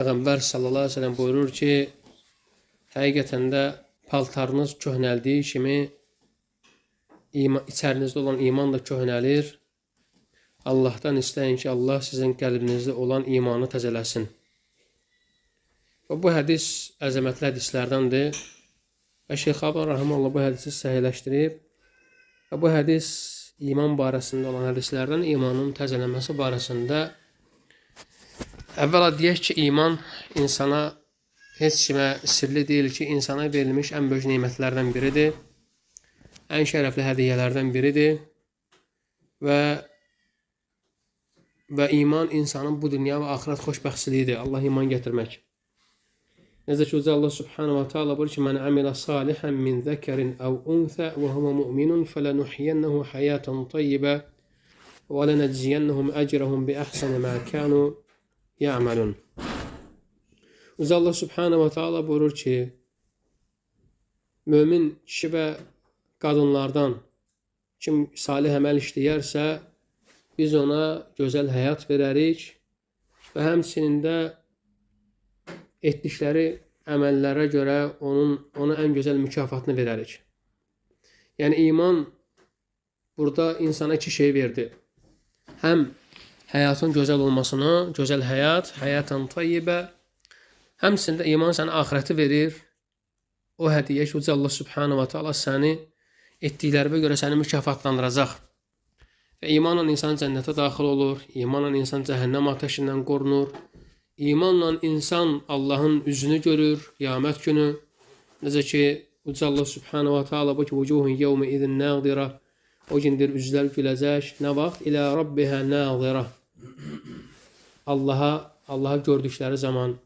Peyğəmbər sallallahu əleyhi və səlləm buyurur ki, həqiqətən də paltarınız köhnəldiyi kimi içərinizdə olan iman da köhnəlir. Allahdan istəyin ki, Allah sizin qəlbinizdə olan imanı təzələsin. Və bu hədis əzəmətli hədislərdəndir. Və Şeyx Albani Rəhiməhullah bu hədisi səhihləşdirib. Və bu hədis iman barəsində olan hədislərdən imanın təzələnməsi barəsində. Əvvəla deyək ki, iman insana heç kimə sirli deyil ki, insana verilmiş ən böyük nemətlərdən biridir. Ən şərəfli hədiyyələrdən biridir. Və iman insanın bu dünya və axirət xoşbəxtçiliyidir. Allah iman gətirmək. Necə ki, Allah Subhanahu wa Ta'ala buyurur ki, "Mən amilə salihan min zəkerin əv unsə və huve mu'minun fələnuhyiyennehu hayatan tayyibə və lənəcziyennehum əcrəhum bi əhsəni mə kanu ya'malun." Allah Subhanahu wa Ta'ala buyurur ki, mömin kişi və qadınlardan kim salih əməl işləyərsə, biz ona gözəl həyat verərik və həmçinin də etdikləri əməllərə görə ona ən gözəl mükafatını verərik. Yəni, iman burada insana iki şey verdi. Həm həyatın gözəl olmasını, gözəl həyat, həyatan tayyibə, həmçində iman sənə axirəti verir. O hədiyyə ki, Allah Subhanahu wa Ta'ala səni etdiklərinə görə səni mükafatlandıracaq. Və imanla insan cənnətə daxil olur, imanla insan cəhənnəm ateşindən qorunur, imanla insan Allahın üzünü görür, qiyamət günü. Necə ki, Allah Subhanahu wa Ta'ala bu ki, "Vucuhun yevme izin nazira", o gündür üzlər güləcək. Nə vaxt? "İlə rabbihə nazira", Allah'a gördükləri zaman,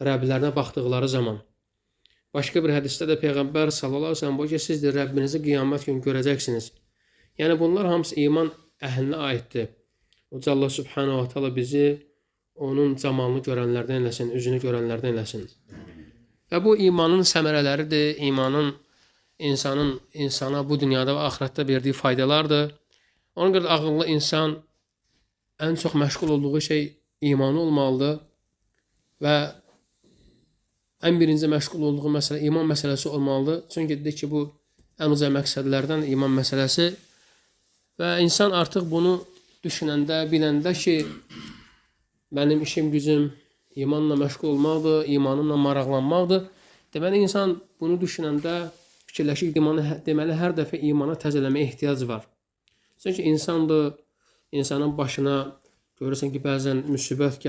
Rəblərinə baxdıqları zaman. Başqa bir hədisdə də Peyğəmbər sallallahu əleyhi və səlləm buyurur ki, "Siz də Rəbbinizi qiyamət günü görəcəksiniz." Yəni bunlar hamısı iman əhlinə aiddir. Allah Subhanahu wa Ta'ala bizi onun camalını görənlərdən eləsin, üzünü görənlərdən eləsin. Və bu imanın səmərələridir, imanın insana bu dünyada və axirətdə verdiyi faydalardır. Ona görə ağıllı insan ən çox məşğul olduğu şey imanı olmalıdır və ən birinci məşğul olduğu məsələ iman məsələsi olmalıdır. Çünki dedik ki, bu ən uca məqsədlərdən iman məsələsi və insan artıq bunu düşünəndə, biləndə ki, mənim işim gücüm imanla məşğul olmaqdır, imanımla maraqlanmaqdır. Deməli, insan bunu düşünəndə fikirləşir, deməli, hər dəfə imana təzələməyə ehtiyac var. Çünki insandır, insanın başına görürsən ki, bəzən müsibət gəlir.